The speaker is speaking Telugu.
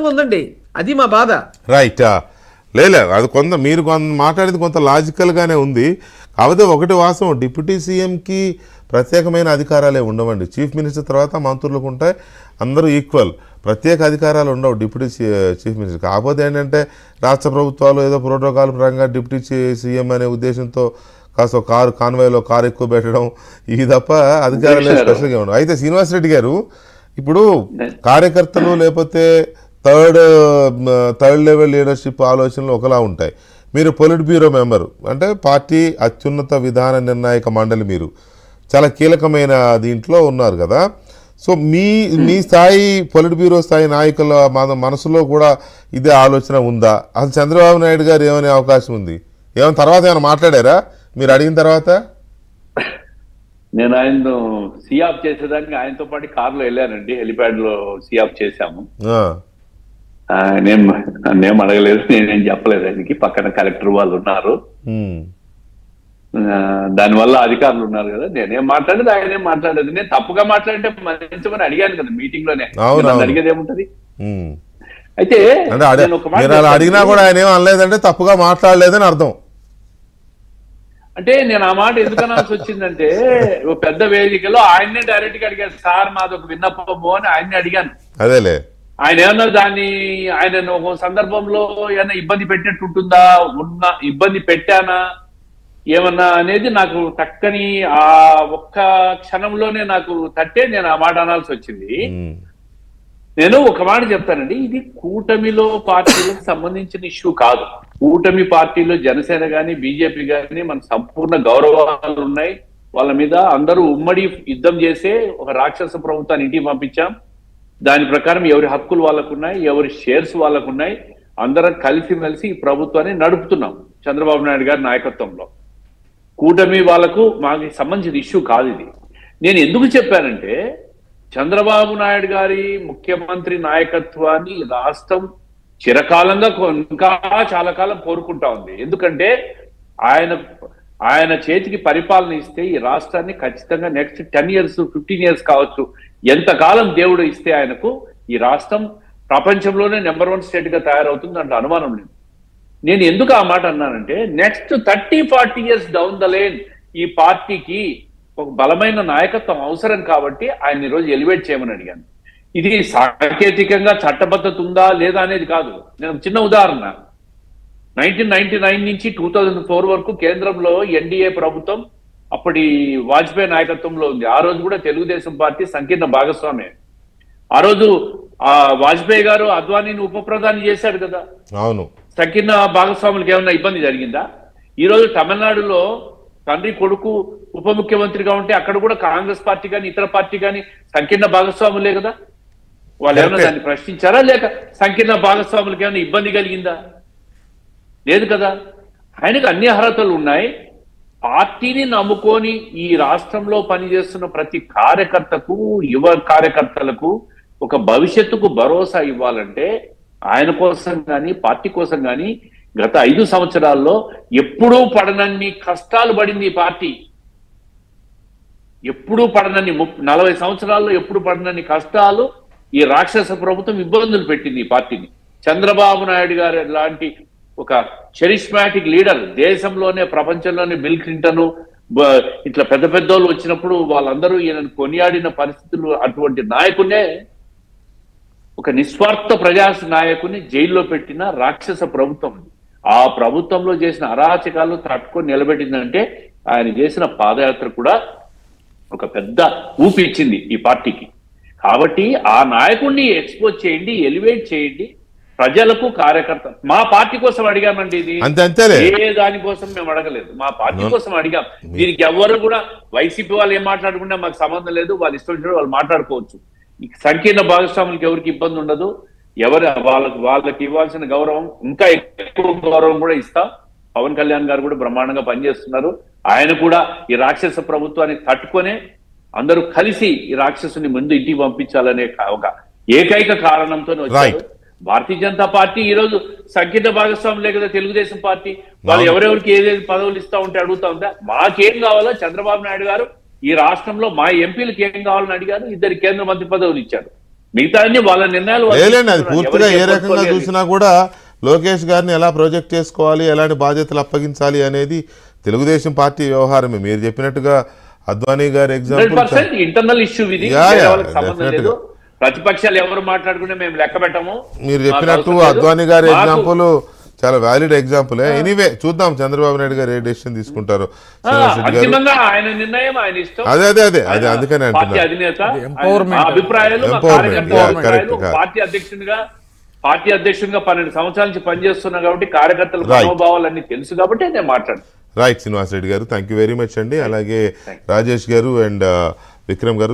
ఉందండి. అది మా బాధ. రైట్. అది కొంత మీరు మాట్లాడేది కొంత లాజికల్గానే ఉంది. కాకపోతే ఒకటి వాస్తవం, డిప్యూటీ సీఎంకి ప్రత్యేకమైన అధికారాలే ఉండవండి. చీఫ్ మినిస్టర్ తర్వాత మంత్రులకు ఉంటాయి, అందరూ ఈక్వల్. ప్రత్యేక అధికారాలు ఉండవు డిప్యూటీ చీఫ్ మినిస్టర్. కాకపోతే ఏంటంటే రాష్ట్ర ప్రభుత్వాలు ఏదో ప్రోటోకాల్ పరంగా డిప్యూటీ సీఎం అనే ఉద్దేశంతో కాస్త కాన్వాయ్లో కారు ఎక్కువ పెట్టడం, ఇది తప్ప అధికారాలు స్పెషల్గా ఉండవు. అయితే శ్రీనివాసరెడ్డి గారు, ఇప్పుడు కార్యకర్తలు లేకపోతే థర్డ్ లెవెల్ లీడర్షిప్ ఆలోచనలు ఒకలా ఉంటాయి. మీరు పొలిట్ బ్యూరో మెంబరు, అంటే పార్టీ అత్యున్నత విధాన నిర్ణాయక మండలి, మీరు చాలా కీలకమైన దీంట్లో ఉన్నారు కదా. సో మీ స్థాయి, పొలిట్ బ్యూరో స్థాయి నాయకుల మనసులో కూడా ఇదే ఆలోచన ఉందా? అసలు చంద్రబాబు నాయుడు గారు ఏమనే అవకాశం ఉంది? తర్వాత ఏమైనా మాట్లాడారా మీరు అడిగిన తర్వాత? నేను ఆయన్ను సీఆఫ్ చేసేదానికి ఆయనతో పాటు కారులో వెళ్ళానండి. హెలిప్యాడ్ లో సీఆఫ్ చేశాము. నేనేం అడగలేదు, నేనేం చెప్పలేదు. ఆయనకి పక్కన కలెక్టర్ వాళ్ళు ఉన్నారు, దానివల్ల అధికారులు ఉన్నారు కదా. నేనేం మాట్లాడేది, ఆయనేం మాట్లాడేది. నేను తప్పుగా మాట్లాడితే మంచిమని అడిగాను కదా మీటింగ్ లోనే, అడిగేది ఏముంటది. అయితే అడిగినా కూడా ఆయన ఏం అనలేదంటే తప్పుగా మాట్లాడలేదని అర్థం. అంటే నేను ఆ మాట ఎందుకు అనాల్సి వచ్చిందంటే, పెద్ద వేదికలో ఆయన్నే డైరెక్ట్ గా అడిగాను, సార్ మాది ఒక విన్నపము అని ఆయన్ని అడిగాను. అదేలే, ఆయన ఏమన్నా దాన్ని ఆయన ఒక సందర్భంలో ఏమన్నా ఇబ్బంది పెట్టినట్టు ఉంటుందా, ఇబ్బంది పెట్టానా ఏమన్నా అనేది నాకు చక్కని ఆ ఒక్క క్షణంలోనే నాకు తట్టే నేను ఆ మాట అనాల్సి వచ్చింది. నేను ఒక మాట చెప్తానండి, ఇది కూటమిలో పార్టీలకు సంబంధించిన ఇష్యూ కాదు. కూటమి పార్టీలో జనసేన గాని బీజేపీ గాని మన సంపూర్ణ గౌరవాలు ఉన్నాయి. వాళ్ళ మీద అందరూ ఉమ్మడి యుద్ధం చేసే ఒక రాక్షస ప్రభుత్వాన్ని ఇంటికి పంపించాం. దాని ప్రకారం ఎవరి హక్కులు వాళ్ళకున్నాయి, ఎవరి షేర్స్ వాళ్ళకున్నాయి. అందరం కలిసిమెలిసి ఈ ప్రభుత్వాన్ని నడుపుతున్నాం చంద్రబాబు నాయుడు గారి నాయకత్వంలో. కూటమి వాళ్ళకు మాకు సంబంధించిన ఇష్యూ కాదు ఇది. నేను ఎందుకు చెప్పానంటే, చంద్రబాబు నాయుడు గారి ముఖ్యమంత్రి నాయకత్వాన్ని రాష్ట్రం చిరకాలంగా ఇంకా చాలా కాలం కోరుకుంటా ఉంది. ఎందుకంటే ఆయన చేతికి పరిపాలన ఇస్తే ఈ రాష్ట్రాన్ని ఖచ్చితంగా నెక్స్ట్ 10 years 15 years కావచ్చు, ఎంతకాలం దేవుడు ఇస్తే ఆయనకు ఈ రాష్ట్రం ప్రపంచంలోనే నెంబర్ 1 స్టేట్ గా తయారవుతుంది, దాంట్లో అనుమానం లేదు. నేను ఎందుకు ఆ మాట అన్నానంటే, next 30-40 years down the lane ఈ పార్టీకి ఒక బలమైన నాయకత్వం అవసరం కాబట్టి ఆయన ఈరోజు ఎలివేట్ చేయమని అడిగాను. ఇది సాంకేతికంగా చట్టబద్ధత ఉందా లేదా అనేది కాదు. నేను చిన్న ఉదాహరణ, 1999 నుంచి 2004 వరకు కేంద్రంలో ఎన్డీఏ ప్రభుత్వం అప్పటి వాజ్పేయి నాయకత్వంలో ఉంది. ఆ రోజు కూడా తెలుగుదేశం పార్టీ సంకీర్ణ భాగస్వామ్యం. ఆ రోజు వాజ్పేయి గారు అద్వానీని ఉప ప్రధాని చేశాడు కదా. అవును, సంకీర్ణ భాగస్వాములకు ఏమన్నా ఇబ్బంది జరిగిందా? ఈ రోజు తమిళనాడులో తండ్రి కొడుకు ఉప ముఖ్యమంత్రిగా ఉంటే అక్కడ కూడా కాంగ్రెస్ పార్టీ కానీ ఇతర పార్టీ కానీ సంకీర్ణ భాగస్వాములే కదా. వాళ్ళు ఏమన్నా దాన్ని ప్రశ్నించారా, లేక సంకీర్ణ భాగస్వాములకు ఏమైనా ఇబ్బంది కలిగిందా? లేదు కదా. ఆయనకు అన్ని అర్హతలు ఉన్నాయి. పార్టీని నమ్ముకొని ఈ రాష్ట్రంలో పనిచేస్తున్న ప్రతి కార్యకర్తకు, యువ కార్యకర్తలకు ఒక భవిష్యత్తుకు భరోసా ఇవ్వాలంటే ఆయన కోసం కానీ పార్టీ కోసం కానీ గత 5 సంవత్సరాల్లో ఎప్పుడూ పడనన్ని కష్టాలు పడింది ఈ పార్టీ. ఎప్పుడూ పడనన్ని 40 సంవత్సరాల్లో ఎప్పుడు పడనన్ని కష్టాలు ఈ రాక్షస ప్రభుత్వం ఇబ్బందులు పెట్టింది ఈ పార్టీని. చంద్రబాబు నాయుడు గారు లాంటి ఒక చరిస్మాటిక్ లీడర్, దేశంలోనే ప్రపంచంలోనే బిల్ క్లింటన్ ఇట్లా పెద్ద పెద్దోళ్ళు వచ్చినప్పుడు వాళ్ళందరూ ఈయనను కొనియాడిన పరిస్థితులు, అటువంటి నాయకునే, ఒక నిస్వార్థ ప్రజా నాయకుని జైల్లో పెట్టిన రాక్షస ప్రభుత్వం. ఆ ప్రభుత్వంలో చేసిన అరాచకాలు తట్టుకొని నిలబెట్టిందంటే ఆయన చేసిన పాదయాత్ర కూడా ఒక పెద్ద ఊపి ఇచ్చింది ఈ పార్టీకి. కాబట్టి ఆ నాయకుడిని ఎక్స్పోజ్ చేయండి, ఎలివేట్ చేయండి. ప్రజలకు కార్యకర్త మా పార్టీ కోసం అడిగామండి. ఇది ఏ దానికోసం మేము అడగలేదు, మా పార్టీ కోసం అడిగాం. దీనికి ఎవరు కూడా వైసీపీ వాళ్ళు ఏం మాట్లాడుకున్నా మాకు సంబంధం లేదు, వాళ్ళు ఇష్టం వచ్చినట్టు వాళ్ళు మాట్లాడుకోవచ్చు. సంకీర్ణ భాగస్వాములకు ఎవరికి ఇబ్బంది ఉండదు. వాళ్ళకి ఇవ్వాల్సిన గౌరవం, ఇంకా ఎక్కువ గౌరవం కూడా ఇస్తాం. పవన్ కళ్యాణ్ గారు కూడా బ్రహ్మాండంగా పనిచేస్తున్నారు. ఆయన కూడా ఈ రాక్షస ప్రభుత్వాన్ని తట్టుకొనే అందరూ కలిసి ఈ రాక్షసుని ముందు ఇంటికి పంపించాలనే ఒక ఏకైక కారణంతో వచ్చారు. భారతీయ జనతా పార్టీ ఈ రోజు సంకీర్ణ భాగస్వాములే కదా తెలుగుదేశం పార్టీ. వాళ్ళు ఎవరెవరికి ఏదేది పదవులు ఇస్తా ఉంటే అడుగుతా ఉందా? మాకేం కావాలో చంద్రబాబు నాయుడు గారు ఈ రాష్ట్రంలో మా ఎంపీలకు ఏం కావాలని అడిగారు. 2 కేంద్ర మంత్రి పదవులు ఇచ్చారు. మిగతా అన్ని వాళ్ళ నిర్ణయాలు లేదండి, అది పూర్తిగా ఏ రకంగా చూసినా కూడా లోకేష్ గారిని ఎలా ప్రొజెక్ట్ చేసుకోవాలి, ఎలాంటి బాధ్యతలు అప్పగించాలి అనేది తెలుగుదేశం పార్టీ వ్యవహారమే. మీరు చెప్పినట్టుగా అద్వానీ గారి ఎగ్జాంపుల్ ఇంటర్నల్ ఇష్యూ ఇది, సంబంధం లేదు. ప్రతిపక్షాలు ఎవరు మాట్లాడుకుంటే మేము లెక్క పెట్టము. మీరు చెప్పినట్టు అద్వానీ గారి ఎగ్జాంపుల్ చాలా వ్యాలిడ్ ఎగ్జాంపుల్. ఎనీవే చూద్దాం చంద్రబాబు నాయుడు గారు ఏ డెసిషన్ తీసుకుంటారు. ఆయన నిర్ణయం, ఆయన ఇష్టం. అదే అదే అదే అదే అందుకనే అంటున్నారు. అధినేత అభిప్రాయాలు పార్టీ అధ్యక్షునిగా 12 సంవత్సరాల నుంచి పనిచేస్తున్నా కాబట్టి కార్యకర్తల మనోభావాలన్నీ తెలుసు కాబట్టి నేను మాట్లాడు. రైట్ శ్రీనివాస్ రెడ్డి గారు, థ్యాంక్ యూ వెరీ మచ్ అండి. అలాగే రాజేష్ గారు అండ్ విక్రమ్ గారు.